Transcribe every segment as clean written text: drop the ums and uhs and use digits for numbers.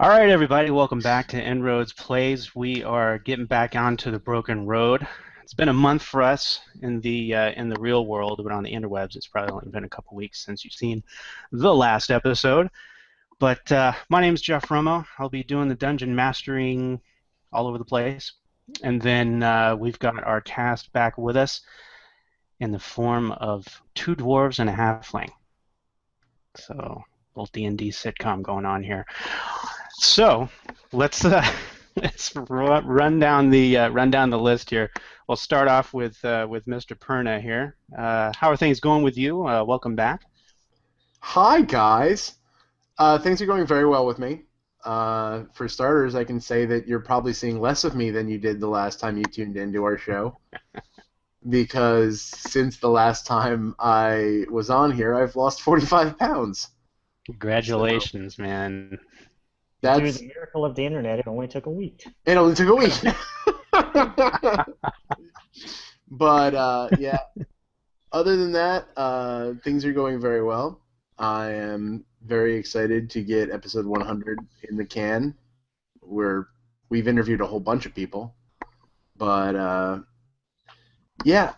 All right, everybody, welcome back to InnRoads Plays. We are getting back onto the broken road. It's been a month for us in the real world, but on the interwebs, it's probably only been a couple weeks since you've seen the last episode. But my name's Jeff Romo. I'll be doing the dungeon mastering all over the place, and then we've got our cast back with us in the form of two dwarves and a halfling. So, little D&D sitcom going on here. So let's run down the list here. We'll start off with Mr. Perna here. How are things going with you? Welcome back. Hi, guys. Things are going very well with me. For starters, I can say that you're probably seeing less of me than you did the last time you tuned into our show. Because since the last time I was on here, I've lost 45 pounds. Congratulations, man. Due to the miracle of the internet, it only took a week. It only took a week. But, yeah, other than that, things are going very well. I am very excited to get episode 100 in the can, where we've interviewed a whole bunch of people. But, yeah,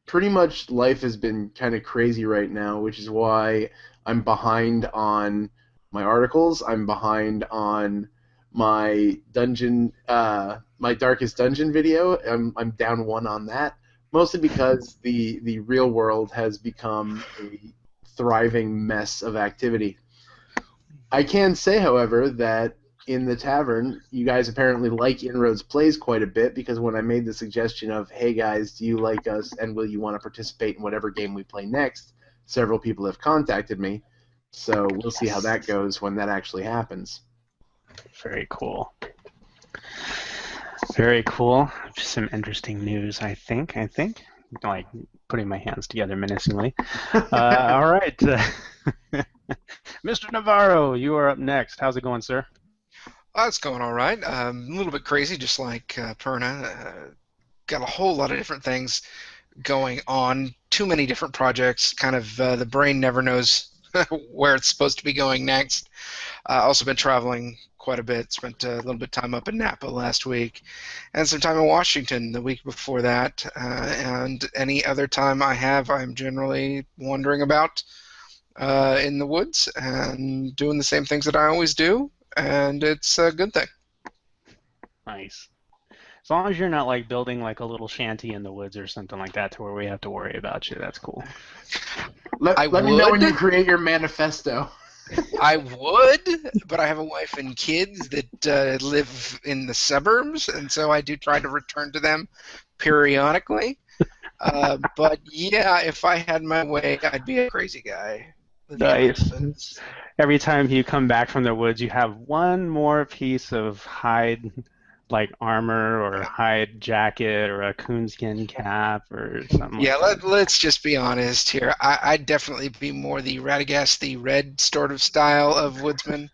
pretty much life has been kind of crazy right now, which is why I'm behind on my articles. I'm behind on my dungeon, my Darkest Dungeon video. I'm down one on that, mostly because the real world has become a thriving mess of activity. I can say, however, that in the tavern, you guys apparently like InnRoads Plays quite a bit, because when I made the suggestion of, hey guys, do you like us and will you want to participate in whatever game we play next, several people have contacted me. So we'll see how that goes when that actually happens. Very cool. Very cool. Some interesting news, I think. Like putting my hands together menacingly. All right. Mr. Navarro, you are up next. How's it going, sir? It's going all right. A little bit crazy, just like Perna. Got a whole lot of different things going on. Too many different projects. Kind of the brain never knows where it's supposed to be going next. Also been traveling quite a bit. Spent a little bit of time up in Napa last week, and some time in Washington the week before that. And any other time I have, I'm generally wandering about in the woods and doing the same things that I always do, and it's a good thing. Nice. As long as you're not like building like a little shanty in the woods or something like that to where we have to worry about you, that's cool. Let me know when you create your manifesto. I would, but I have a wife and kids that live in the suburbs, and so I do try to return to them periodically. But yeah, if I had my way, I'd be a crazy guy. Nice. Every time you come back from the woods, you have one more piece of hide, like armor or hide jacket or a coonskin cap or something. Yeah, like that. let's just be honest here. I'd definitely be more the Radagast the Red sort of style of woodsman.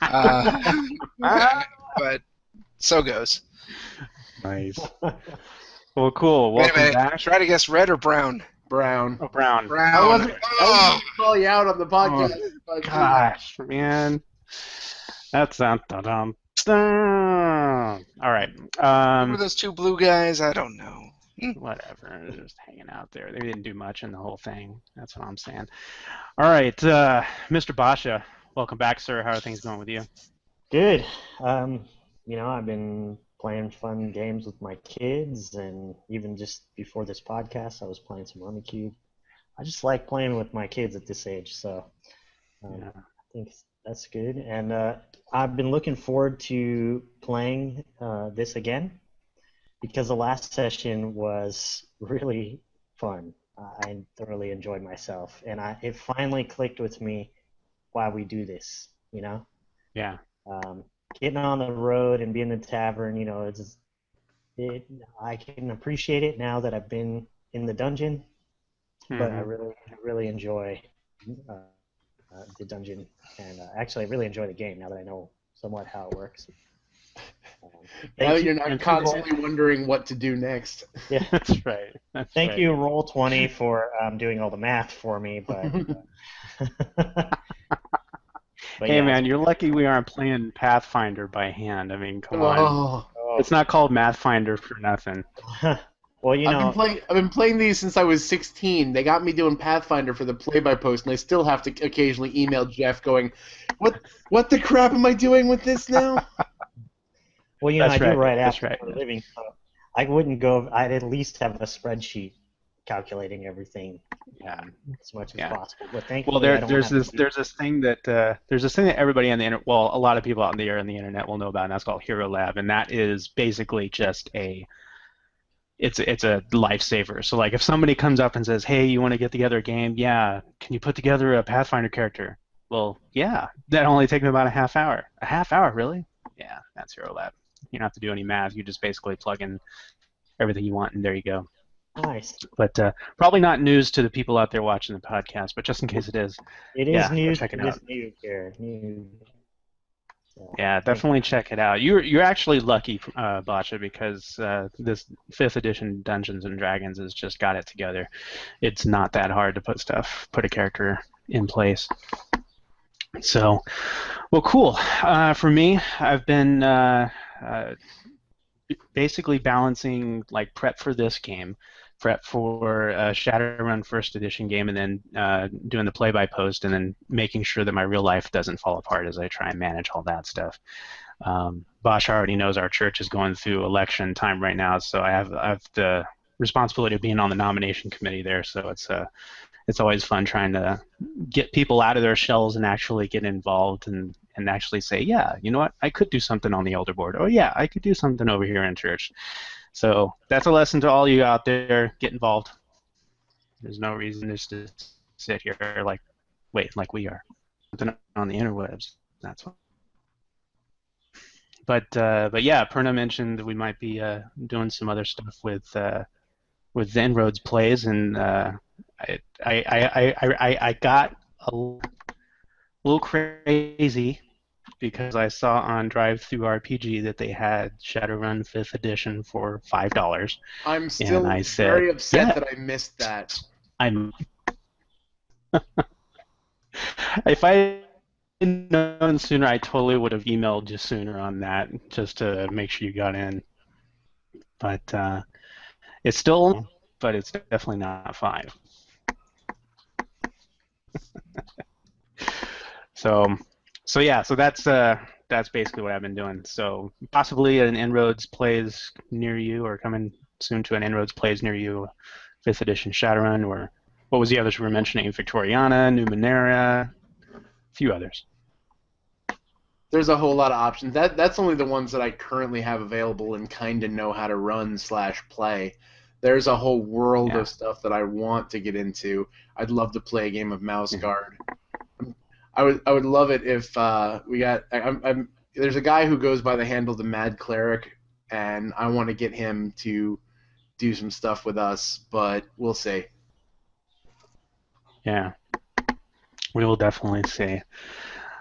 But so goes. Nice. Well, cool. Wait a Welcome minute. back. Try to guess red or brown. Brown. Oh, Brown. Brown. I wasn't going to call you out on the podcast. Oh, gosh, man. That's All right. Who were those two blue guys? I don't know. Whatever. They're just hanging out there. They didn't do much in the whole thing. That's what I'm saying. All right, Mr. Basha, welcome back, sir. How are things going with you? Good. I've been playing fun games with my kids, and even just before this podcast, I was playing some Rummikub. I just like playing with my kids at this age, so Yeah. I think that's good. And I've been looking forward to playing this again, because the last session was really fun. I thoroughly enjoyed myself, and it finally clicked with me why we do this, Yeah. Getting on the road and being in the tavern, I can appreciate it now that I've been in the dungeon, but I really enjoy the dungeon, and actually I really enjoy the game now that I know somewhat how it works. Now that you're not constantly wondering what to do next. Yeah, that's right. Thank you, Roll20, for doing all the math for me, but But Hey yeah, man, you're lucky we aren't playing Pathfinder by hand. I mean, come on. Oh, It's not called Mathfinder for nothing. well, you I've been know, playing. I've been playing these since I was 16. They got me doing Pathfinder for the play-by-post, and I still have to occasionally email Jeff, going, "What the crap am I doing with this now?" well, you know, I That's do right. write That's after right. for a living, so I wouldn't go. I'd at least have a spreadsheet calculating everything Yeah. as much as Yeah. possible. But Well, thankfully, I don't have to do there's this thing that everybody on the internet, well, a lot of people out there on the internet will know about, and that's called Hero Lab, and that is basically just it's a lifesaver. So like if somebody comes up and says, "Hey, you want to get together a game? Yeah, can you put together a Pathfinder character?" Well, yeah, that only take me about a half hour. A half hour, really? Yeah, that's Hero Lab. You don't have to do any math. You just basically plug in everything you want, and there you go. nice. But probably not news to the people out there watching the podcast, but just in case it is, It is yeah, go news. check it It out. is new here. New. So, Yeah, thank definitely check it out. You're actually lucky, Bacha, because this 5th edition Dungeons and Dragons has just got it together. It's not that hard to put a character in place. So, well, cool. For me, I've been basically balancing like prep for this game, prep for a Shadowrun first edition game, and then doing the play-by-post, and then making sure that my real life doesn't fall apart as I try and manage all that stuff. Bosch already knows our church is going through election time right now, so I have the responsibility of being on the nomination committee there. So it's always fun trying to get people out of their shells and actually get involved and actually say, yeah, you know what, I could do something on the elder board. Oh yeah, I could do something over here in church. So that's a lesson to all you out there. Get involved. There's no reason just to sit here like we are. Something on the interwebs. That's what. But yeah, Perna mentioned that we might be doing some other stuff with the InnRoads plays, and I got a little crazy because I saw on Drive Through RPG that they had Shadowrun 5th edition for $5, I'm and still I said, very upset yeah, that I missed that. I'm. If I had known sooner, I totally would have emailed you sooner on that just to make sure you got in. But it's still, but it's definitely not 5. So yeah, so that's basically what I've been doing. So possibly an InnRoads plays near you, or coming soon to an InnRoads plays near you, 5th edition Shadowrun, or what was the others we were mentioning? Victoriana, Numenera, a few others. There's a whole lot of options. That's only the ones that I currently have available and kind of know how to run/play. There's a whole world of stuff that I want to get into. I'd love to play a game of Mouse Guard. I would love it if we got. There's a guy who goes by the handle the Mad Cleric, and I want to get him to do some stuff with us, but we'll see. Yeah, we will definitely see.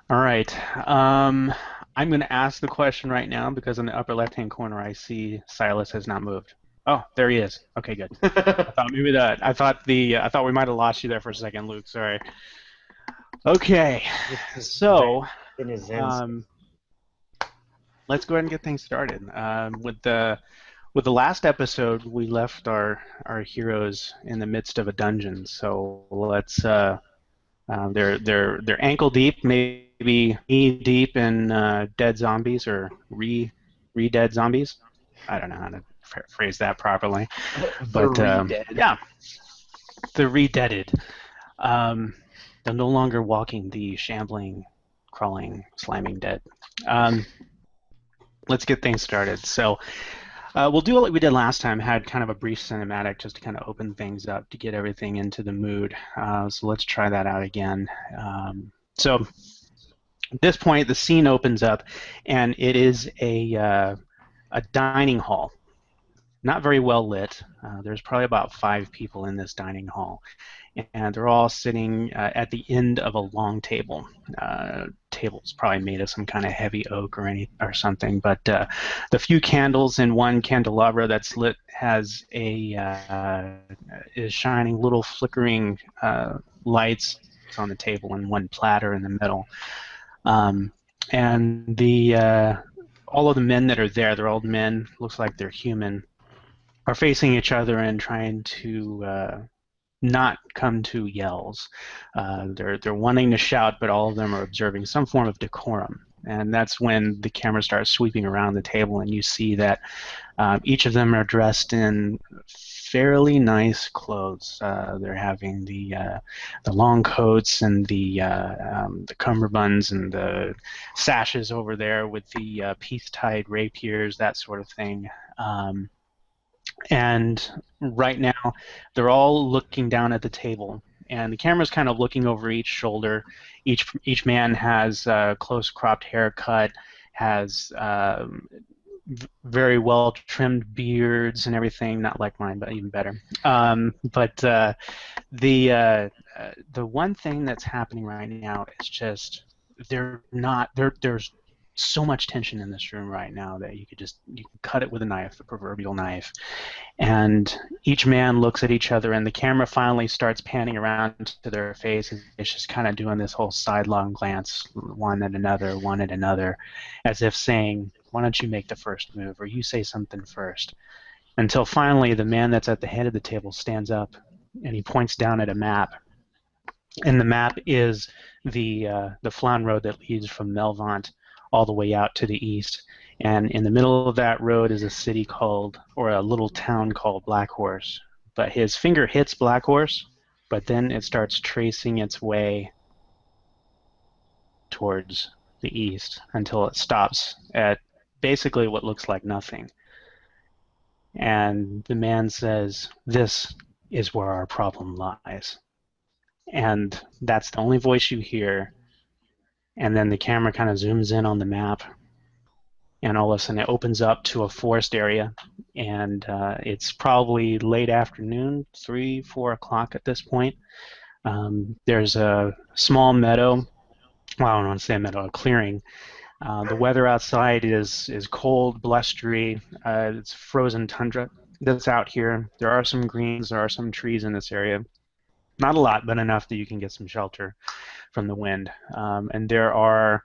All right. I'm going to ask the question right now because in the upper left-hand corner I see Silas has not moved. Oh, there he is. Okay, good. I thought we might have lost you there for a second, Luke. Sorry. Okay. So, let's go ahead and get things started. With the last episode, we left our heroes in the midst of a dungeon. So let's. They're ankle deep, maybe knee deep in dead zombies or re-dead zombies. I don't know how to phrase that properly, but yeah, the re-deaded. They're no longer walking, the shambling, crawling, slamming dead. Let's get things started. So we'll do what we did last time, had kind of a brief cinematic just to kind of open things up to get everything into the mood. So let's try that out again. So at this point, the scene opens up, and it is a dining hall. Not very well lit. There's probably about 5 people in this dining hall, and they're all sitting at the end of a long table. Table's probably made of some kind of heavy oak or something, but the few candles in one candelabra that's lit has is shining little flickering lights on the table and one platter in the middle. And the all of the men that are there, they're old men, looks like they're human, are facing each other and trying to not come to yells. They're wanting to shout, but all of them are observing some form of decorum. And that's when the camera starts sweeping around the table, and you see that each of them are dressed in fairly nice clothes. They're having the long coats and the cummerbunds and the sashes over there with the piece-tied rapiers, that sort of thing. And right now, they're all looking down at the table, and the camera's kind of looking over each shoulder. Each man has a close cropped haircut, has very well trimmed beards and everything. Not like mine, but even better. But the one thing that's happening right now is just there's so much tension in this room right now that you can cut it with a knife, the proverbial knife. And each man looks at each other, and the camera finally starts panning around to their faces. It's just kind of doing this whole sidelong glance, one at another, as if saying, why don't you make the first move, or you say something first. Until finally the man that's at the head of the table stands up, and he points down at a map. And the map is the Flan Road that leads from Melvant all the way out to the east. And in the middle of that road is a city called, or a little town called Black Horse. But his finger hits Black Horse, but then it starts tracing its way towards the east until it stops at basically what looks like nothing. And the man says, "This is where our problem lies." And that's the only voice you hear. And then the camera kind of zooms in on the map, and all of a sudden it opens up to a forest area, and it's probably late afternoon, 3, 4 o'clock at this point. There's a small meadow. Well, I don't want to say a meadow, a clearing. The weather outside is cold, blustery. It's frozen tundra that's out here. There are some greens, there are some trees in this area. Not a lot, but enough that you can get some shelter from the wind. And there are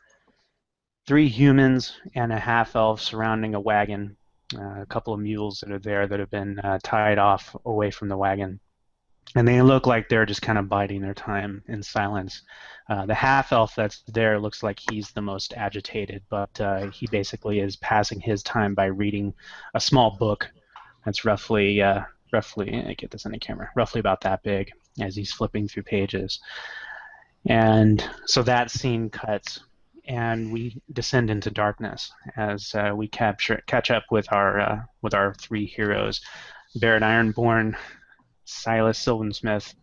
3 humans and a half-elf surrounding a wagon, a couple of mules that are there that have been tied off away from the wagon. And they look like they're just kind of biding their time in silence. The half-elf that's there looks like he's the most agitated, but he basically is passing his time by reading a small book that's roughly, get this on the camera, roughly about that big as he's flipping through pages. And so that scene cuts, and we descend into darkness as we catch up with our 3 heroes, Barrett Ironborn, Silas Silvensmith,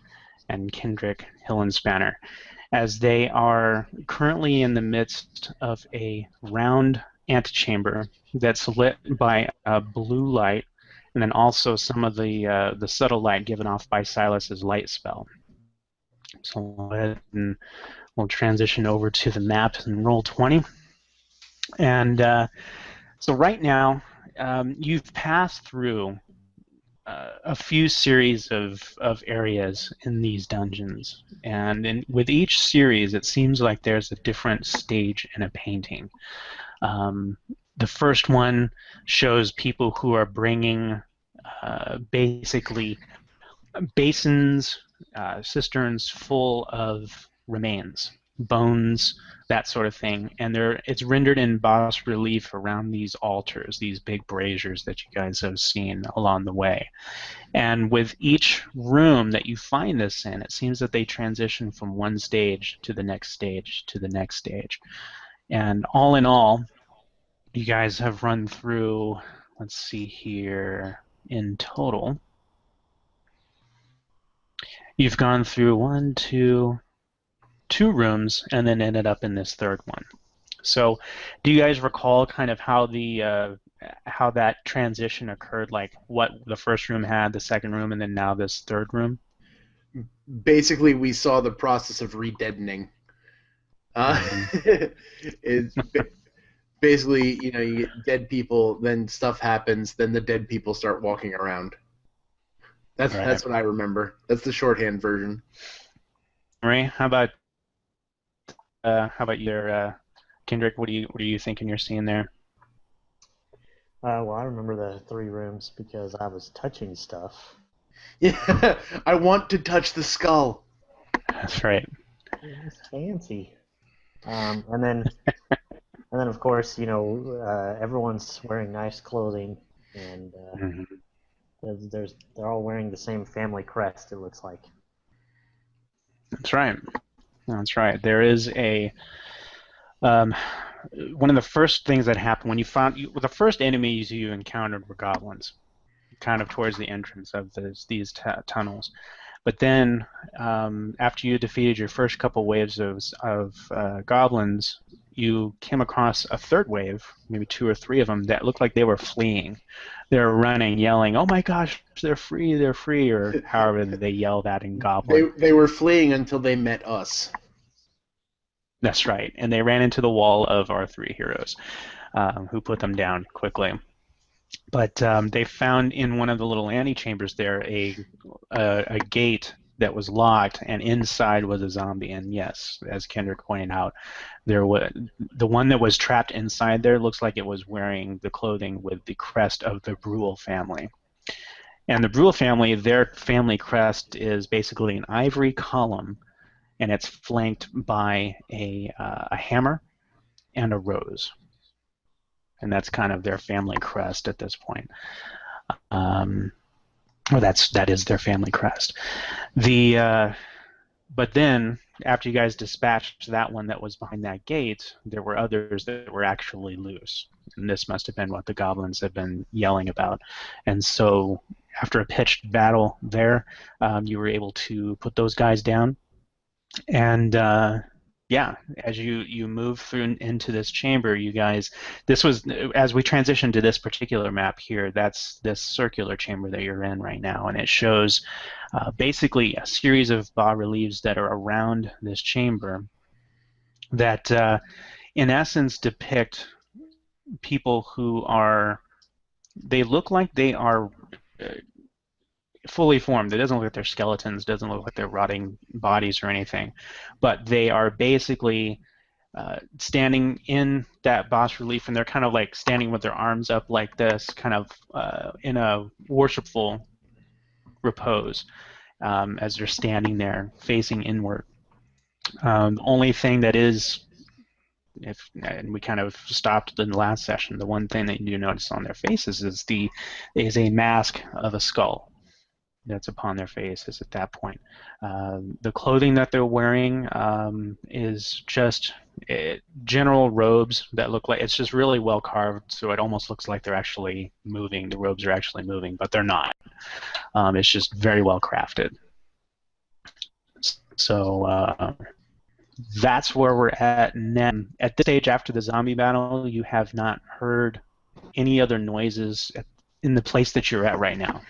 and Kendrick Hillenspanner, as they are currently in the midst of a round antechamber that's lit by a blue light, and then also some of the subtle light given off by Silas's light spell. So we'll go ahead and we'll transition over to the map and roll 20. And so right now, you've passed through a few series of areas in these dungeons. And with each series, it seems like there's a different stage in a painting. The first one shows people who are bringing basically basins, cisterns full of remains, bones, that sort of thing, and it's rendered in bas relief around these altars, these big braziers that you guys have seen along the way. And with each room that you find this in, it seems that they transition from one stage to the next stage to the next stage. And all in all, you guys have run through, let's see here, in total, you've gone through two rooms and then ended up in this third one. So do you guys recall kind of how how that transition occurred, like what the first room had, the second room, and then now this third room? Basically, we saw the process of redeadening. It's basically, you know, you get dead people, then stuff happens, then the dead people start walking around. That's what I remember. That's the shorthand version. Marie, how about your Kendrick, what are you thinking you're seeing there? Well, I remember the 3 rooms because I was touching stuff. Yeah, I want to touch the skull. That's right. It's fancy. And then of course, everyone's wearing nice clothing, and Hmm. they're all wearing the same family crest. It looks like. That's right. That's right. There is a one of the first things that happened when you found the first enemies you encountered were goblins, kind of towards the entrance of these tunnels. But then, after you defeated your first couple waves of goblins, you came across a third wave, maybe 2 or 3 of them, that looked like they were fleeing. They were running, yelling, "Oh my gosh, they're free," or however they yell that in Goblin. They were fleeing until they met us. That's right. And they ran into the wall of our 3 heroes, who put them down quickly. But they found in one of the little antechambers there a gate that was locked, and inside was a zombie. And yes, as Kendrick pointed out, there was the one that was trapped inside there looks like it was wearing the clothing with the crest of the Bruhl family. And the Bruhl family, their family crest is basically an ivory column, and it's flanked by a hammer and a rose. And that's kind of their family crest at this point. That is their family crest. But then after you guys dispatched that one that was behind that gate, there were others that were actually loose, and this must have been what the goblins had been yelling about. And so after a pitched battle there, you were able to put those guys down. And yeah, as you move through into this chamber, you guys, this was, as we transition to this particular map here, that's this circular chamber that you're in right now, and it shows basically a series of bas-reliefs that are around this chamber that in essence depict people who are, they look like they are fully formed. It doesn't look like they're skeletons, doesn't look like they're rotting bodies or anything, but they are basically standing in that bas relief, and they're kind of like standing with their arms up like this, kind of in a worshipful repose, as they're standing there facing inward. The only thing that is, and we kind of stopped in the last session, the one thing that you notice on their faces is a mask of a skull that's upon their faces at that point. The clothing that they're wearing is just general robes that look like, it's just really well carved, so it almost looks like they're actually moving. The robes are actually moving, but they're not. It's just very well crafted. So that's where we're at now. At this stage, after the zombie battle, you have not heard any other noises in the place that you're at right now.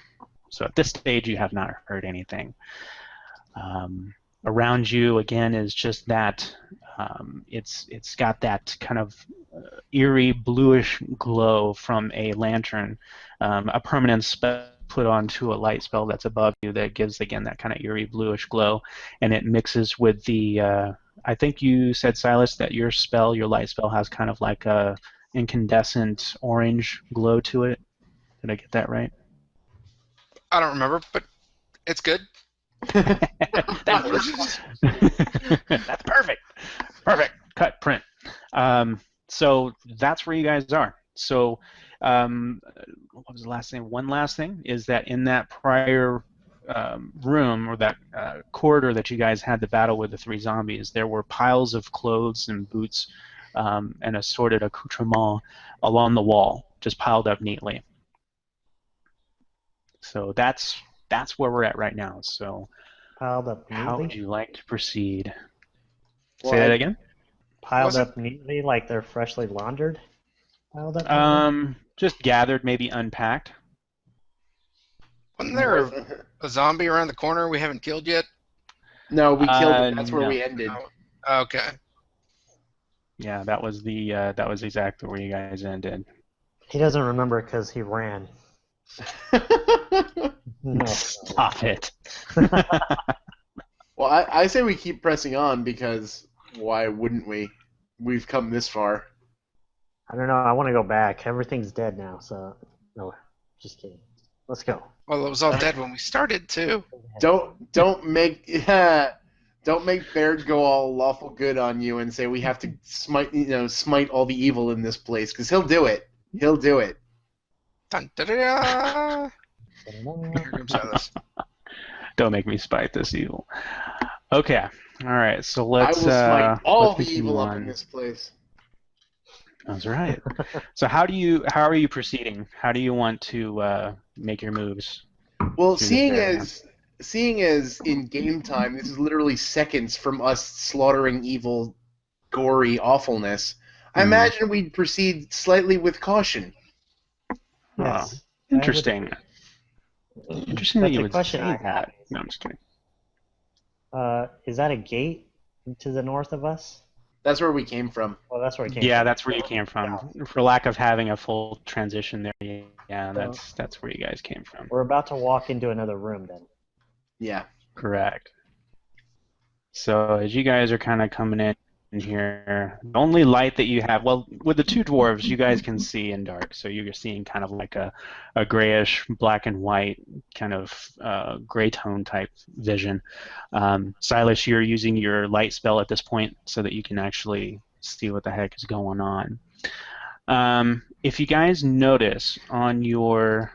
So at this stage, you have not heard anything. Around you, again, is just that. It's got that kind of eerie bluish glow from a lantern, a permanent spell put onto a light spell that's above you that gives, again, that kind of eerie bluish glow, and it mixes with the. I think you said, Silas, that your light spell, has kind of like a incandescent orange glow to it. Did I get that right? I don't remember, but it's good. That's perfect. Perfect. Cut, print. So that's where you guys are. So what was the last thing? One last thing is that in that prior room, or that corridor that you guys had the battle with the 3 zombies, there were piles of clothes and boots and assorted accoutrements along the wall, just piled up neatly. So that's where we're at right now. So Piled up neatly? How would you like to proceed? Well, Say that again? Piled up neatly, like they're freshly laundered? Piled up just gathered, maybe unpacked. Wasn't there a zombie around the corner we haven't killed yet? No, we killed it. That's where no. we ended. Oh, okay. Yeah, that was exactly where you guys ended. He doesn't remember because he ran. No. Stop it. Well, I say we keep pressing on, because why wouldn't we? we've come this far. I don't know. I want to go back. Everything's dead now, so no, just kidding. Let's go. Well, it was all dead when we started too. Don't make don't make Baird go all lawful good on you and say we have to smite all the evil in this place, because he'll do it. He'll do it. Dun, da, da, da. Here comes Alice. Don't make me spite this evil. Okay. All right. So I let's. will smite all let's the continue evil up on. in this place. That's right. So how are you proceeding? How do you want to make your moves? Well, through seeing this area? as in game time, this is literally seconds from us slaughtering evil, gory awfulness. I imagine we'd proceed slightly with caution. Yes. Interesting. Interesting that That's you a would question say I have. that. No, I'm just kidding. Is that a gate to the north of us? That's where we came from. Well, that's where it came Yeah, from. that's where you came from. For lack of having a full transition there, yeah, that's where you guys came from. We're about to walk into another room then. Yeah. Correct. So as you guys are kind of coming in here, the only light that you have, well, with the two dwarves, you guys can see in dark, so you're seeing kind of like a grayish, black and white, kind of gray tone type vision. Silas, you're using your light spell at this point so that you can actually see what the heck is going on. If you guys notice on your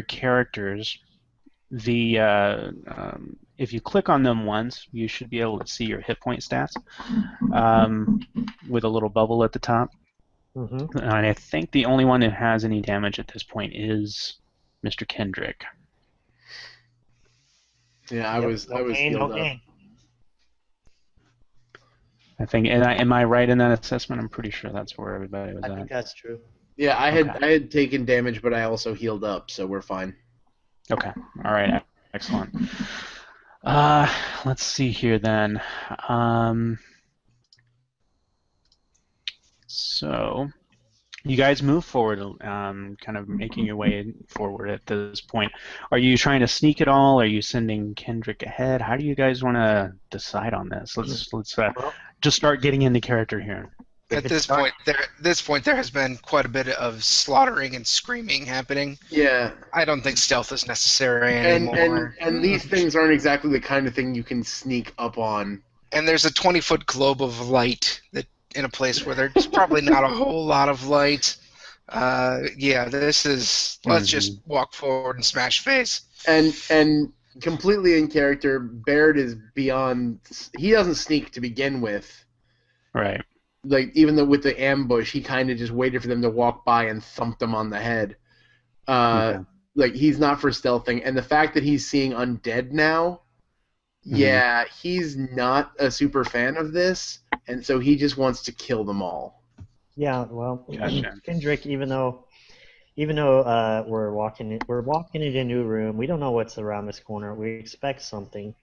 characters, if you click on them once, you should be able to see your hit point stats with a little bubble at the top. Mm-hmm. And I think the only one that has any damage at this point is Mr. Kendrick. Yeah, I was healed up. I think, am I right in that assessment? I'm pretty sure that's where everybody was I at. think that's true. Yeah, I had taken damage, but I also healed up, so we're fine. Okay. All right. Excellent. Let's see here then. So you guys move forward, kind of making your way forward at this point. Are you trying to sneak at all? Are you sending Kendrick ahead? How do you guys want to decide on this? Let's just start getting into character here. At this point, there has been quite a bit of slaughtering and screaming happening. Yeah. I don't think stealth is necessary anymore. And these things aren't exactly the kind of thing you can sneak up on. And there's a 20-foot globe of light that in a place where there's probably not a whole lot of light. Yeah, this is. Let's just walk forward and smash face. And completely in character, Baird is beyond. He doesn't sneak to begin with. Right. Like, even though with the ambush, he kind of just waited for them to walk by and thumped them on the head. Like, he's not for stealthing. And the fact that he's seeing undead now, yeah, he's not a super fan of this, and so he just wants to kill them all. Yeah, well, Gotcha. Kendrick, even though we're walking into a new room, we don't know what's around this corner. We expect something.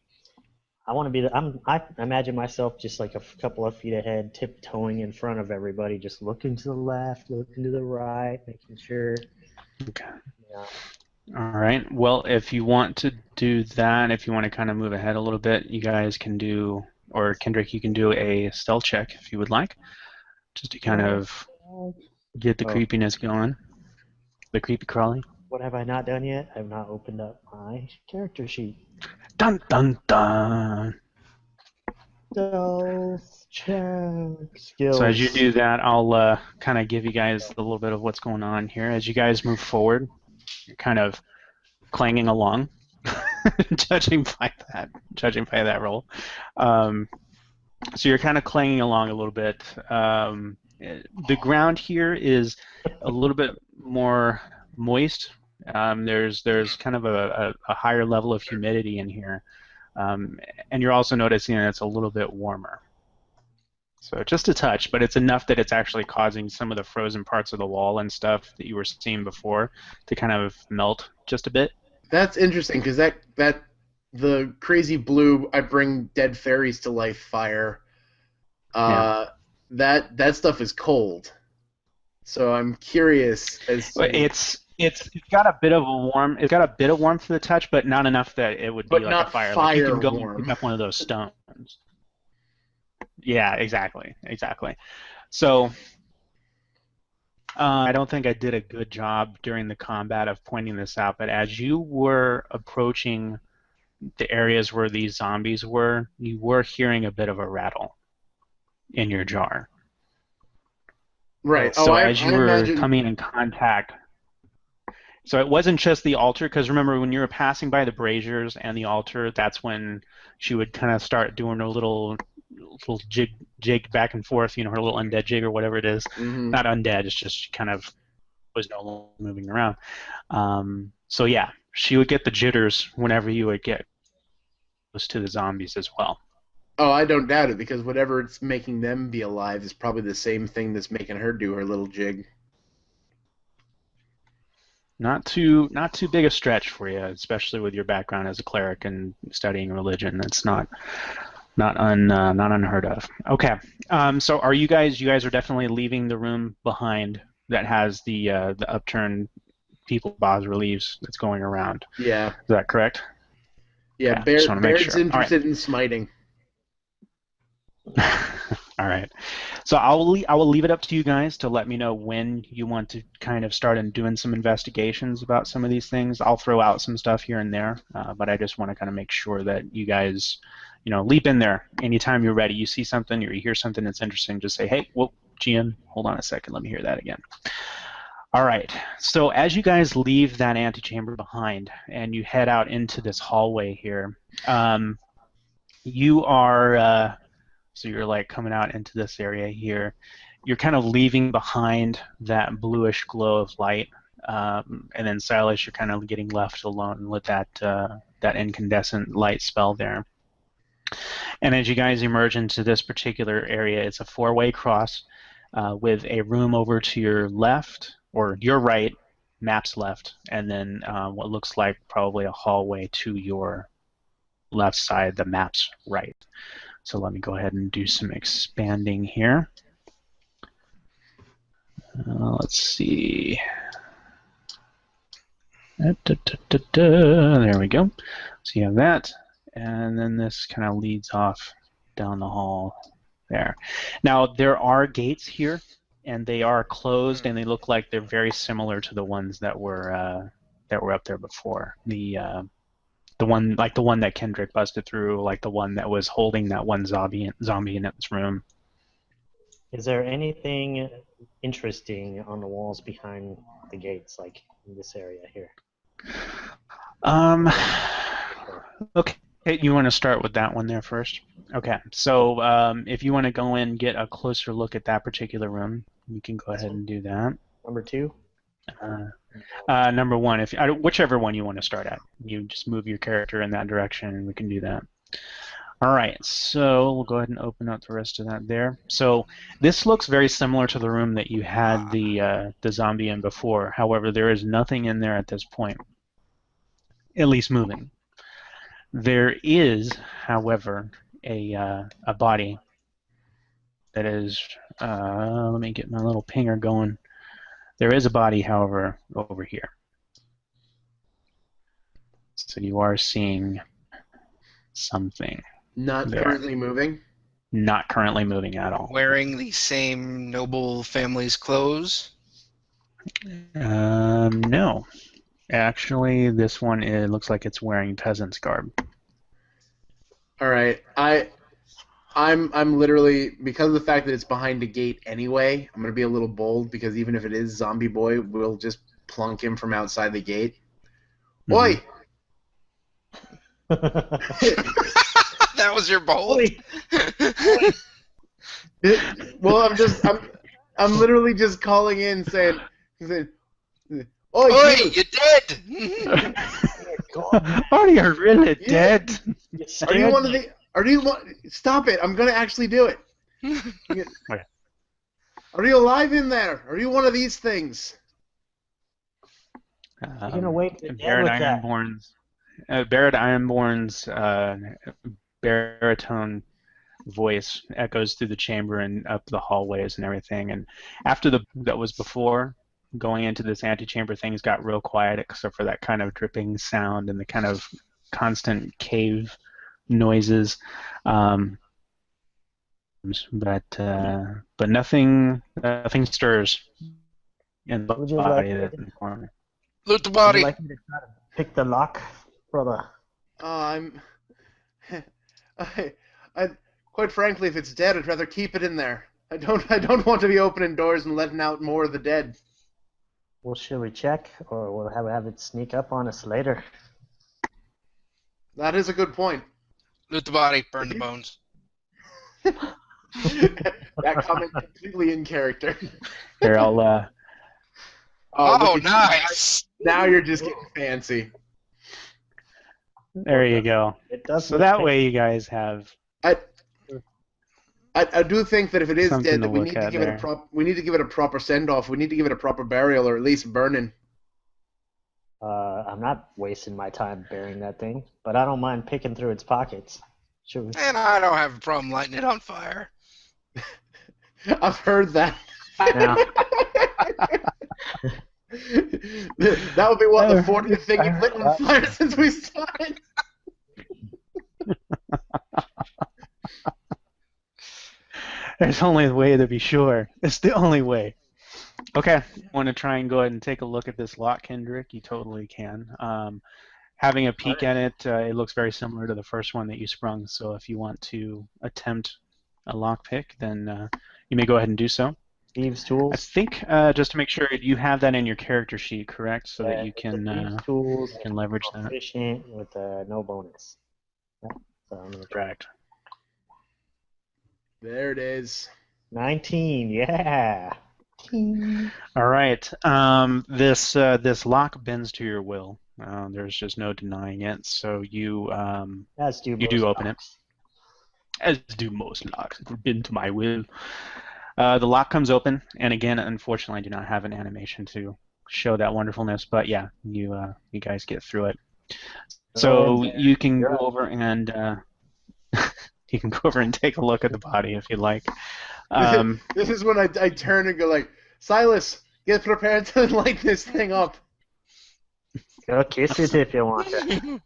I want to be. I imagine myself just like a couple of feet ahead, tiptoeing in front of everybody, just looking to the left, looking to the right, making sure. Okay. Yeah. All right. Well, if you want to do that, if you want to kind of move ahead a little bit, you guys can do, or Kendrick, you can do a stealth check if you would like, just to kind of get the creepiness going, the creepy crawly. What have I not done yet? I've not opened up my character sheet. Dun dun dun. Stealth check skills. So as you do that, I'll kind of give you guys a little bit of what's going on here. As you guys move forward, you're kind of clanging along, judging by that roll. So you're kind of clanging along a little bit. The ground here is a little bit more moist. There's kind of a higher level of humidity in here, and you're also noticing that it's a little bit warmer. So just a touch, but it's enough that it's actually causing some of the frozen parts of the wall and stuff that you were seeing before to kind of melt just a bit. That's interesting, because that the crazy blue I bring dead fairies to life fire. That stuff is cold. So I'm curious as to... It's got a bit of warmth to the touch, but not enough that it would be like a fire. Like you can go and pick up one of those stones. Yeah, exactly, exactly. So I don't think I did a good job during the combat of pointing this out, but as you were approaching the areas where these zombies were, you were hearing a bit of a rattle in your jar. Right. Oh, So as you I were imagine. coming in contact, so it wasn't just the altar, because remember when you were passing by the braziers and the altar, that's when she would kind of start doing her little jig back and forth, her little undead jig or whatever it is. Hmm. Not undead, it's just she kind of was no longer moving around. So yeah, she would get the jitters whenever you would get close to the zombies as well. Oh, I don't doubt it because whatever it's making them be alive is probably the same thing that's making her do her little jig. Not too big a stretch for you, especially with your background as a cleric and studying religion. It's not unheard of. Okay, so are you guys are definitely leaving the room behind that has the upturned people bas reliefs that's going around. Yeah. Is that correct? Yeah. Okay, just want to make Baird's sure. All right. interested in smiting. All right. So I will leave it up to you guys to let me know when you want to kind of start doing some investigations about some of these things. I'll throw out some stuff here and there, but I just want to kind of make sure that you guys, leap in there anytime you're ready. You see something or you hear something that's interesting, just say, hey, whoa, GM, hold on a second, let me hear that again. All right. So as you guys leave that antechamber behind and you head out into this hallway here, you are. So you're like coming out into this area here. You're kind of leaving behind that bluish glow of light, and then Silas, you're kind of getting left alone with that incandescent light spell there. And as you guys emerge into this particular area, it's a four-way cross with a room over to your left or your right, map's left, and then what looks like probably a hallway to your left side, the map's right. So let me go ahead and do some expanding here. Let's see. There we go. So you have that, and then this kind of leads off down the hall there. Now there are gates here, and they are closed, and they look like they're very similar to the ones that were up there before. The one that Kendrick busted through, like the one that was holding that one zombie in its room. Is there anything interesting on the walls behind the gates, like in this area here? Okay, you want to start with that one there first? Okay, so if you want to go in and get a closer look at that particular room, you can go ahead and do that. Number 2? Number 1, whichever one you want to start at. You just move your character in that direction, and we can do that. All right, so we'll go ahead and open up the rest of that there. So this looks very similar to the room that you had the zombie in before. However, there is nothing in there at this point, at least moving. There is, however, a body that is. Let me get my little pinger going. There is a body, however, over here. So you are seeing something. Not there. currently moving? Not currently moving at all. Wearing the same noble family's clothes? No. Actually, this one it looks like it's wearing peasant's garb. All right. I'm literally, because of the fact that it's behind a gate anyway, I'm gonna be a little bold because even if it is Zombie Boy, we'll just plunk him from outside the gate. Mm-hmm. Oi! That was your bold. Well, I'm literally just calling in saying, "Oi, Oi, you! you're dead! Oh, you're really dead. Are you one of the? Are you one? Stop it! I'm gonna actually do it. Okay. Are you alive in there? Are you one of these things? You're gonna wake the dead Barrett with that. Barrett Ironborn's baritone voice echoes through the chamber and up the hallways and everything. And after that was before going into this antechamber, things got real quiet except for that kind of dripping sound and the kind of constant cave noises. but nothing stirs in the Would you like body me that's to, in the corner. Loot the would you body. like me to try to pick the lock, brother? I'm. I, quite frankly, if it's dead, I'd rather keep it in there. I don't want to be opening doors and letting out more of the dead. Well, should we check, or we'll have it sneak up on us later? That is a good point. Loot the body. Burn If the you- bones. That comment completely in character. Here, I'll. Oh, look at you. nice. Now you're just getting fancy. There you go. It does. So look that fancy. way you guys have I do think that if it is something dead, to that we look need to at give it there. we need to give it a proper send off. We need to give it a proper burial, or at least burning. I'm not wasting my time burying that thing, but I don't mind picking through its pockets. Should we? And I don't have a problem lighting it on fire. I've heard that. Now, That would be what, the 40th thing you've lit on fire since we started? There's only a way to be sure. It's the only way. Okay, want to try and go ahead and take a look at this lock, Kendrick? You totally can. Having a peek at it, it looks very similar to the first one that you sprung. So if you want to attempt a lock pick, then you may go ahead and do so. thieves' I tools. think just to make sure you have that in your character sheet, correct? So that you It's a can thieves' tools. can leverage that. Proficient with no bonus. Yeah, so I'm gonna try. Correct. There it is. 19. Yeah. All right. This lock bends to your will. There's just no denying it. So you That's due. you do open it, as do most locks. It's bend to my will. The lock comes open, and again, unfortunately, I do not have an animation to show that wonderfulness. But yeah, you guys get through it. So you can go over and you can go over and take a look at the body if you'd like. This is when I turn and go like, Silas, get prepared to light this thing up. Go kiss it if you want to.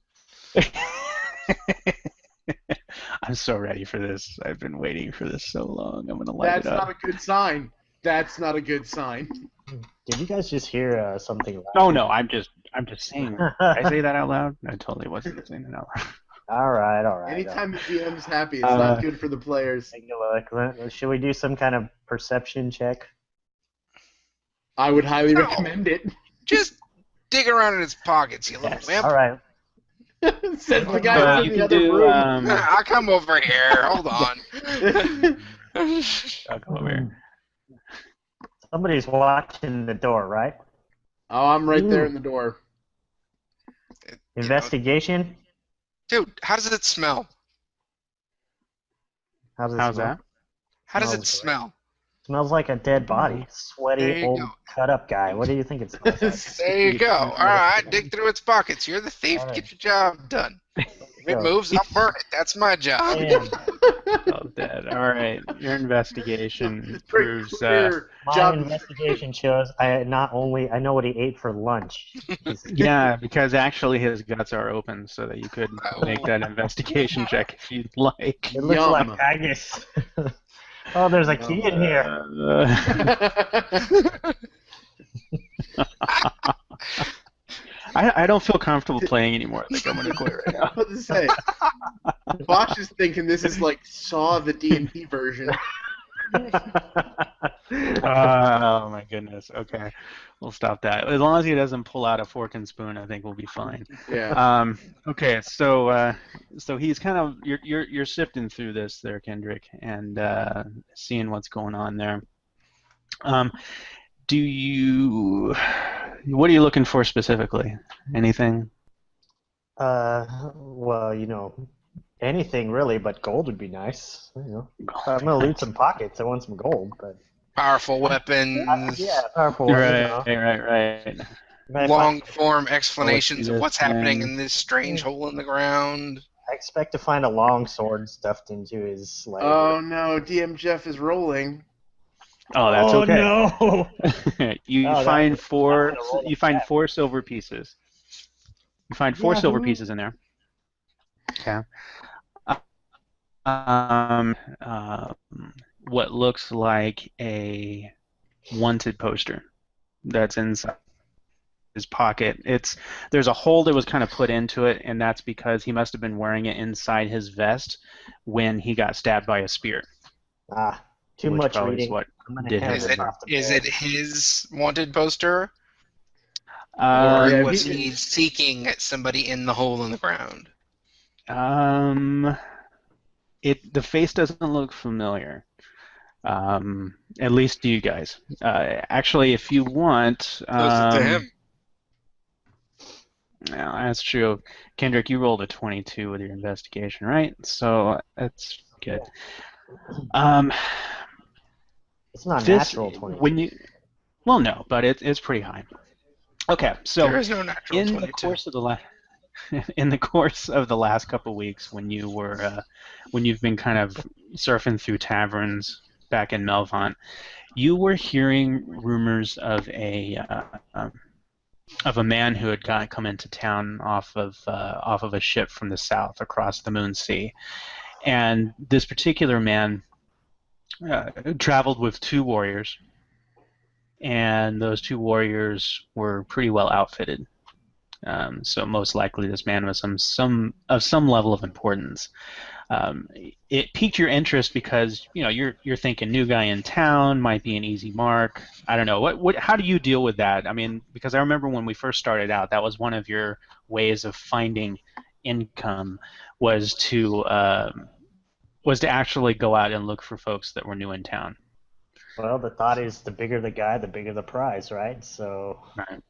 I'm so ready for this. I've been waiting for this so long. I'm gonna light That's it up. not a good sign. That's not a good sign. Did you guys just hear something loud? Oh no, I'm just saying. Did I say that out loud? I totally wasn't saying it out loud. All right. Anytime the GM's happy, it's not good for the players. Take a look. Should we do some kind of perception check? I would highly No. recommend it. Just dig around in its pockets, you little Yes. wimp. All right. Says the guy You in the can other do. room. I'll come over here. Hold on. I'll come over here. Somebody's watching the door, right? Oh, I'm right there in the door. Investigation. Dude, how does it smell? How's it How's smell? that? How does it Smells smell? Smells like a dead body. There Sweaty, you old, go. cut-up guy. What do you think it smells like? There you go. All right, dig through its pockets. You're the thief. All right. Get your job done. If it Go. moves, I'll burn it. That's my job. Damn. Oh, dead. All right. Your investigation It's pretty proves. clear My job. investigation shows I know what he ate for lunch. Yeah, because actually his guts are open, so that you could make that investigation check if you'd like. It looks Yum. like haggis. Oh, there's a key in here. I don't feel comfortable playing anymore. I think I'm gonna quit right now. I was about to say, Bosch is thinking this is like Saw the D&D version. Oh my goodness. Okay, we'll stop that. As long as he doesn't pull out a fork and spoon, I think we'll be fine. Yeah. Okay, so he's kind of you're sifting through this there, Kendrick, and seeing what's going on there. What are you looking for specifically? Anything? Well, anything really, but gold would be nice. I'm gonna loot some pockets. I want some gold, but Powerful weapons. yeah, powerful. Right. Long form explanations of this what's happening thing. in this strange hole in the ground. I expect to find a long sword stuffed into his leg. Oh no, DM Jeff is rolling. Oh, that's oh okay. no! You Oh, find that's- four. I'm gonna roll You find that. 4 silver pieces. You find 4 silver pieces in there. Okay. what looks like a wanted poster that's inside his pocket. There's a hole that was kind of put into it, and that's because he must have been wearing it inside his vest when he got stabbed by a spear, Too which much probably is reading. what I'm gonna did hand him Is this it in. off to is Bear. it his wanted poster, or Yeah, was Um, he seeking somebody in the hole in the ground? um, the face doesn't look familiar. At least to you guys. Actually, if you want, Close to him. yeah, that's true. Kendrick, you rolled a 22 with your investigation, right? So that's good. Um, It's not this natural 22. when you well, no, but it's pretty high. Okay, so There is no natural in the 22. course of the last in the course of the last couple of weeks, when you've been kind of surfing through taverns back in Melvant, you were hearing rumors of a man who had come into town off of a ship from the south across the Moon Sea, and this particular man traveled with two warriors, and those two warriors were pretty well outfitted. So most likely, this man was some level of importance. Um, it piqued your interest because you're thinking new guy in town might be an easy mark. I don't know how do you deal with that? I mean, because I remember when we first started out, that was one of your ways of finding income was to actually go out and look for folks that were new in town. Well, the thought is the bigger the guy, the bigger the prize, right? So, Right.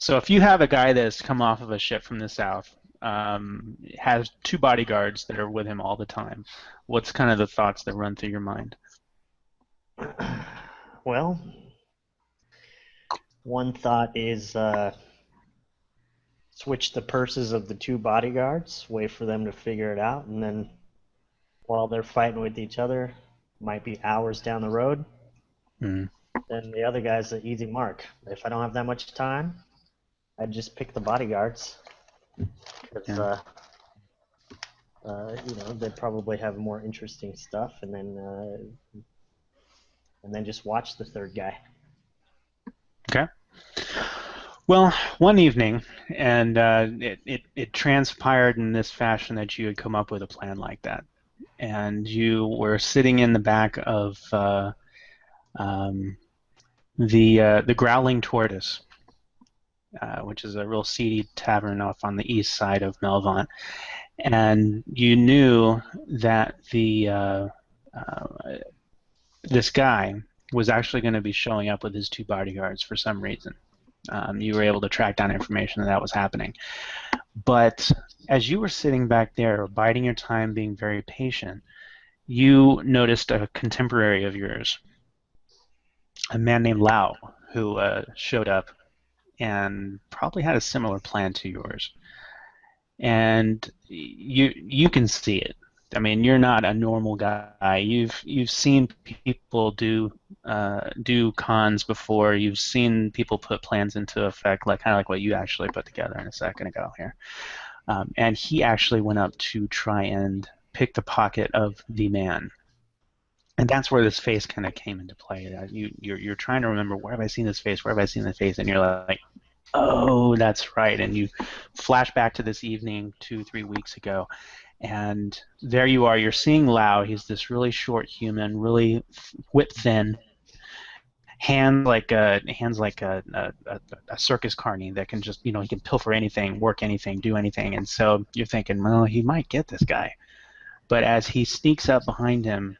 So if you have a guy that's come off of a ship from the south, has two bodyguards that are with him all the time, what's kind of the thoughts that run through your mind? well, one thought is switch the purses of the two bodyguards, wait for them to figure it out, and then while they're fighting with each other, might be hours down the road, Mm. then the other guy's an easy mark. If I don't have that much time, I'd just pick the bodyguards because Yeah. they'd probably have more interesting stuff, and then just watch the third guy. Okay. Well, one evening, and it transpired in this fashion that you had come up with a plan like that, and you were sitting in the back of the Growling Tortoise, which is a real seedy tavern off on the east side of Melvant, and you knew that this guy was actually going to be showing up with his two bodyguards for some reason. You were able to track down information that was happening. But as you were sitting back there, biding your time, being very patient, you noticed a contemporary of yours, a man named Lao, who showed up and probably had a similar plan to yours. And you can see it. I mean, you're not a normal guy. You've seen people do cons before. You've seen people put plans into effect, like kind of like what you actually put together in a second ago here. And he actually went up to try and pick the pocket of the man. And that's where this face kind of came into play. You're trying to remember, where have I seen this face? Where have I seen this face? And you're like, oh, that's right. And you flash back to this evening 2-3 weeks ago, and there you are. You're seeing Lau. He's this really short human, really whip thin, hands like a circus carny that can just, he can pilfer anything, work anything, do anything. And so you're thinking, well, he might get this guy. But as he sneaks up behind him,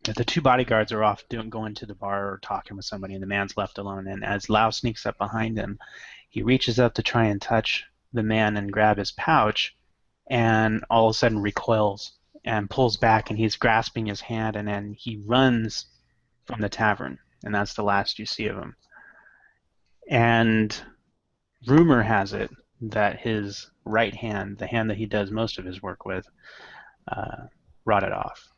the two bodyguards are off going to the bar or talking with somebody, and the man's left alone. And as Lau sneaks up behind him, he reaches up to try and touch the man and grab his pouch, and all of a sudden recoils and pulls back, and he's grasping his hand, and then he runs from the tavern, and that's the last you see of him. And rumor has it that his right hand, the hand that he does most of his work with, rotted off.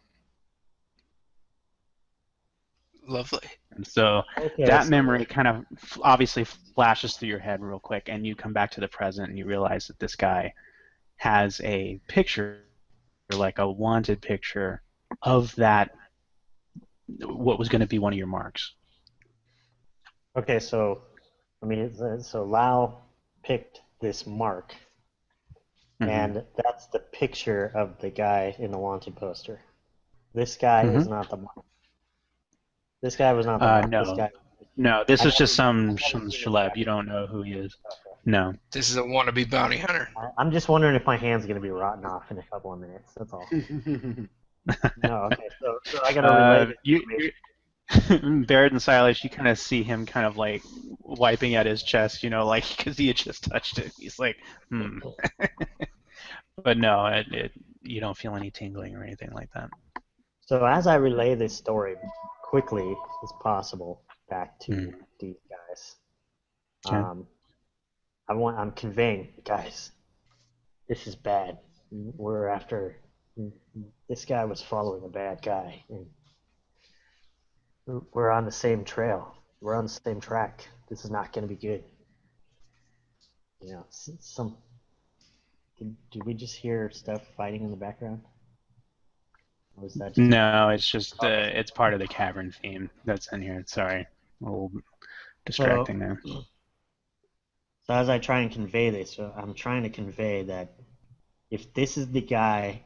Lovely. And so that memory kind of obviously flashes through your head real quick, and you come back to the present and you realize that this guy has a picture like a wanted picture of that, what was going to be one of your marks. Okay, so so Lau picked this mark, and that's the picture of the guy in the wanted poster. This guy is not the mark. This guy was not the mark. No. This guy. No, this is just some I've never seen this schleb. guy. You don't know who he is. Okay. No. This is a wannabe bounty hunter. I'm just wondering if my hand's gonna be rotten off in a couple of minutes. That's all. No, okay. So I gotta relay this information. Barrett and Silas, you kind of see him kind of like wiping at his chest, you know, like because he had just touched it. He's like, But no, you don't feel any tingling or anything like that. So as I relay this story quickly as possible back to these guys, Okay. I'm conveying, guys, this is bad. We're after, this guy was following a bad guy, and we're on the same trail. We're on the same track. This is not going to be good. You know, did we just hear stuff fighting in the background? Or was that just No, it's just it's part of the cavern theme that's in here. Sorry, a little distracting there. So as I try and convey this, I'm trying to convey that if this is the guy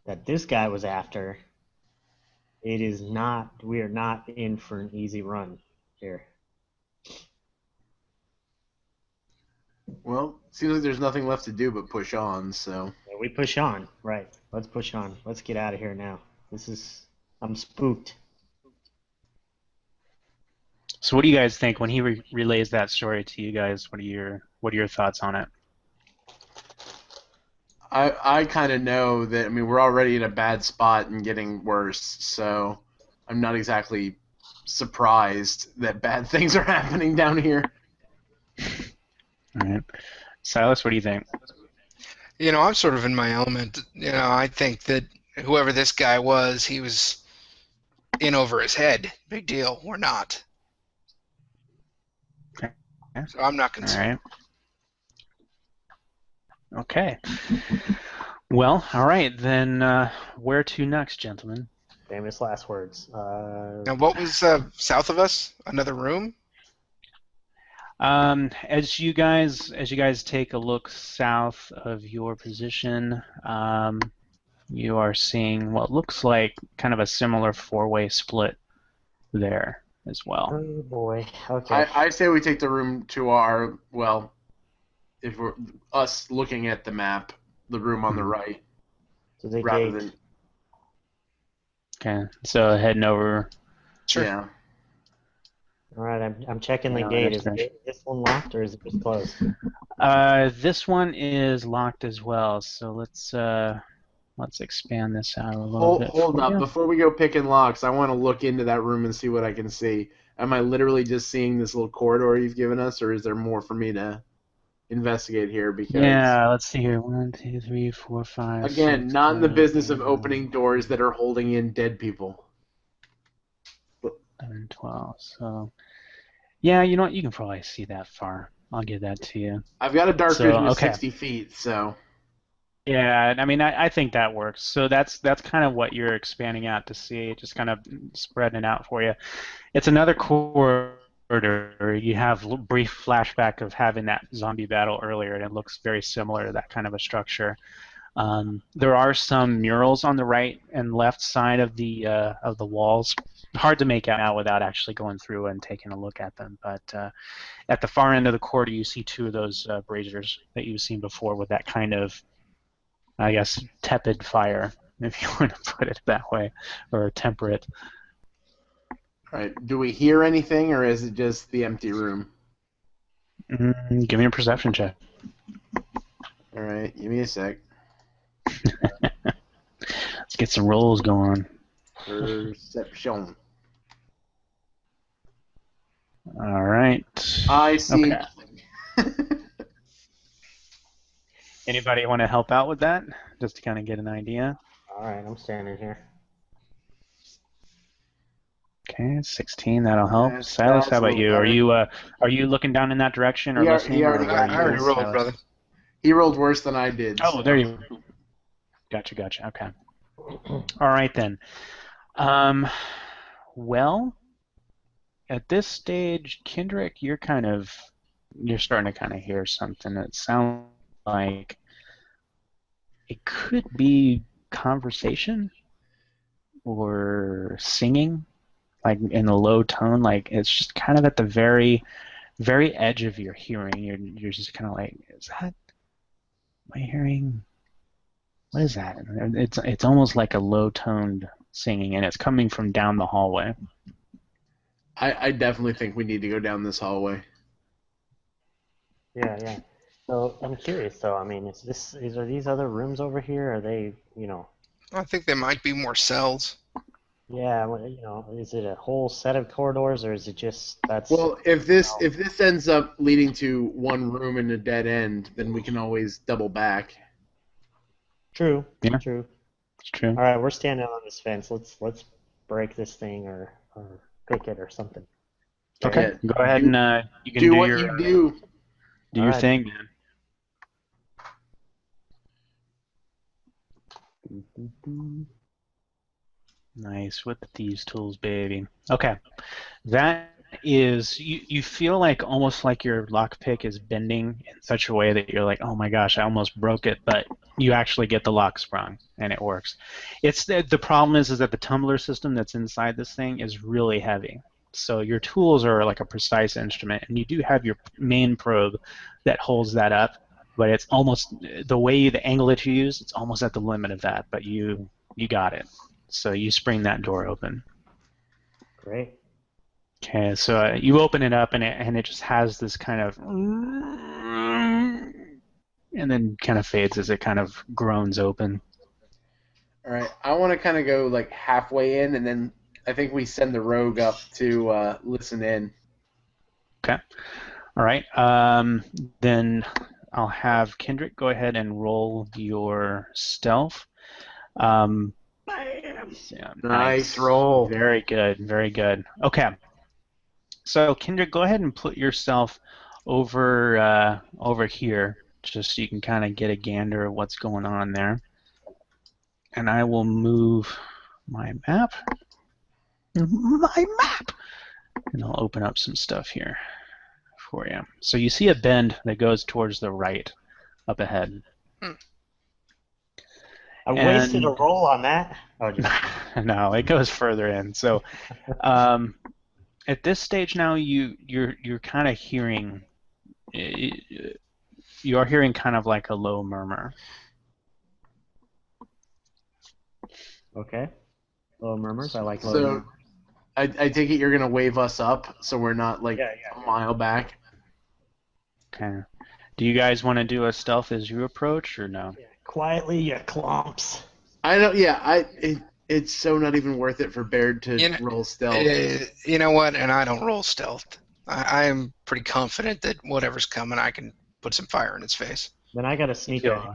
that this guy was after, it is not. We are not in for an easy run here. Well, seems like there's nothing left to do but push on. So We push on, right? Let's push on. Let's get out of here now. I'm spooked. So, what do you guys think when he relays that story to you guys? What are your thoughts on it? I kind of know that. I mean, we're already in a bad spot and getting worse. So I'm not exactly surprised that bad things are happening down here. All right, Silas, what do you think? You know, I'm sort of in my element. You know, I think that whoever this guy was, he was in over his head. Big deal. We're not. Okay. So I'm not concerned. All right. Okay. Well, all right, then where to next, gentlemen? Famous last words. Now, what was south of us? Another room? As you guys take a look south of your position, you are seeing what looks like kind of a similar four-way split there as well. Oh boy. Okay. I say we take the room to our, well, if we're us looking at the map, the room on the right, To the rather gate. Okay, so heading over. Sure. Yeah. All right. I'm checking the No, gate. Is that's this one locked or is it just closed? This one is locked as well, so let's expand this out a little bit. Hold for up. you. Before we go picking locks, I want to look into that room and see what I can see. Am I literally just seeing this little corridor you've given us, or is there more for me to investigate here? Because Yeah, let's see here. 1, 2, 3, 4, 5. again, 6, not in the 7, business of 8, opening doors that are holding in dead people. 11, 12. So, yeah, you know what? You can probably see that far. I'll give that to you. I've got a dark So, vision of okay. 60 feet, so Yeah, I mean, I think that works. So that's kind of what you're expanding out to see, just kind of spreading it out for you. It's another corridor. You have a brief flashback of having that zombie battle earlier, and it looks very similar to that kind of a structure. There are some murals on the right and left side of the walls. Hard to make out without actually going through and taking a look at them. But at the far end of the corridor, you see two of those braziers that you've seen before with that kind of, I guess, tepid fire, if you want to put it that way, or temperate. all right. Do we hear anything, or is it just the empty room? Give me a perception check. All right. Give me a sec. Let's get some rolls going. Perception. All right. I see. Okay. Anybody want to help out with that, just to kind of get an idea? All right. I'm standing here. Okay, 16. That'll help. That's- Silas, that's how a about little you? better. Are you looking down in that direction or He listening? already or got what I are you already doing, rolled, Silas? brother. He rolled worse than I did. Oh, so. there you. Gotcha. Okay. All right then. Um, well, at this stage, Kendrick, you're starting to kind of hear something. It sounds like it could be conversation or singing, like in a low tone. Like it's just kind of at the very, very edge of your hearing. You're just kind of like, am I hearing? What is that? It's almost like a low toned singing, and it's coming from down the hallway. I definitely think we need to go down this hallway. Yeah. So I'm curious, though. I mean, are these other rooms over here? Are they, I think there might be more cells. yeah, is it a whole set of corridors, or is it just that's? Well, if this ends up leading to one room and a dead end, then we can always double back. True. Yeah. True. It's true. All right, we're standing on this fence. Let's break this thing or kick it or something. Okay. Yeah. Go ahead and you can Do do what your you do. do All your right. thing, man. Nice with these tools, baby. Okay. That is, you feel like almost like your lockpick is bending in such a way that you're like, oh my gosh, I almost broke it, but you actually get the lock sprung and it works. It's the problem is that the tumbler system that's inside this thing is really heavy. So your tools are like a precise instrument, and you do have your main probe that holds that up, but it's almost the way the angle that you use, it's almost at the limit of that, but you got it. So you spring that door open. Great. Okay, so you open it up, and it just has this kind of, and then kind of fades as it kind of groans open. All right. I want to kind of go like halfway in, and then I think we send the rogue up to listen in. Okay. All right. Then I'll have Kendrick go ahead and roll your stealth. Bam. Yeah, Nice roll. Very good. Very good. Okay. So Kendrick, go ahead and put yourself over here, just so you can kind of get a gander of what's going on there. And I will move my map. My map! And I'll open up some stuff here for you. So you see a bend that goes towards the right up ahead. I wasted a roll on that. Oh, just no, it goes further in. So at this stage now, you're kind of hearing. You are hearing kind of like a low murmur. okay. Low murmurs. I like low So murmurs. I take it you're gonna wave us up, so we're not like a mile back. Okay. Do you guys want to do a stealth as you approach, or no? Yeah, quietly, you clumps. I don't. Yeah. It's so not even worth it for Baird to roll stealth. You know what? And I don't roll stealth. I am pretty confident that whatever's coming, I can put some fire in its face. Then I gotta sneak Yeah. ahead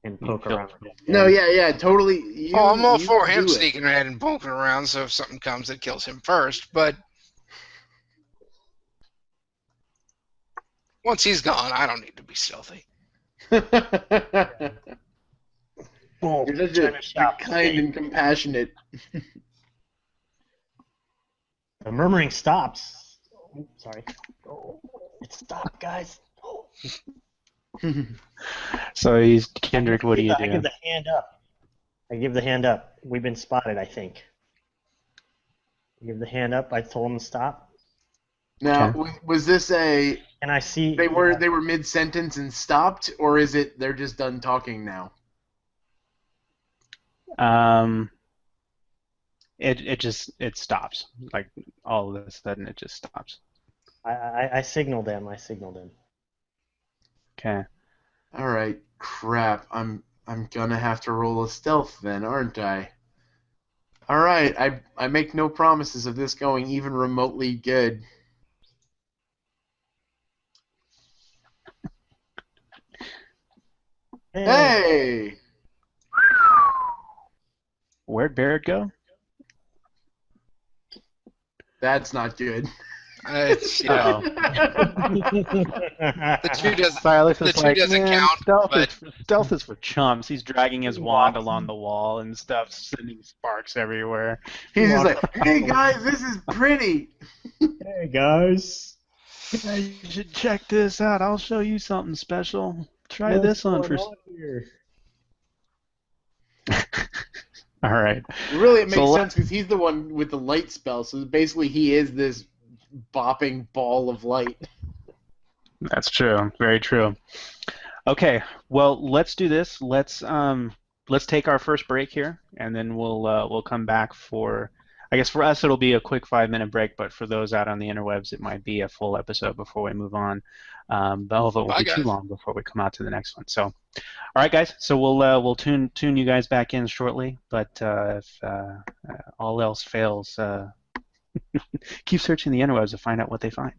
and poke around. No, yeah, totally. I'm all for do him it. sneaking ahead and poking around, so if something comes, it kills him first. But once he's gone, I don't need to be stealthy. Boom. You're such a kind and compassionate. The murmuring stops. Oh, sorry. Oh, it stopped, guys. Oh. So Kendrick, what do you do? I give the hand up. I give the hand up. We've been spotted, I think. I give the hand up. I told him to stop. Now, was this a? And I see They were mid sentence and stopped, or is it they're just done talking now? It stops. Like all of a sudden, it just stops. I signaled them. I signaled him. Okay. All right, crap. I'm gonna have to roll a stealth then, aren't I? All right, I make no promises of this going even remotely good. Hey! Where'd Barrett go? That's not good. It's, yeah. The two doesn't. Silas The is two like, doesn't man, count. But stealth is for chumps. He's dragging his He wand walks. along the wall and stuff, sending sparks everywhere. He's just Walks like, up hey to the- guys, this is pretty. Hey guys, Yeah, you should check this out. I'll show you something special. Try what's this on going for. on here? All right. Really, it So makes let- sense because he's the one with the light spell. So basically, he is this bopping ball of light. That's true. Very true. Okay. Well, let's do this. Let's take our first break here, and then we'll come back for. I guess for us it'll be a quick 5-minute break, but for those out on the interwebs it might be a full episode before we move on. But although it won't Bye, be too guys. long before we come out to the next one. So, all right, guys. So we'll tune you guys back in shortly. But if all else fails, keep searching the interwebs to find out what they find.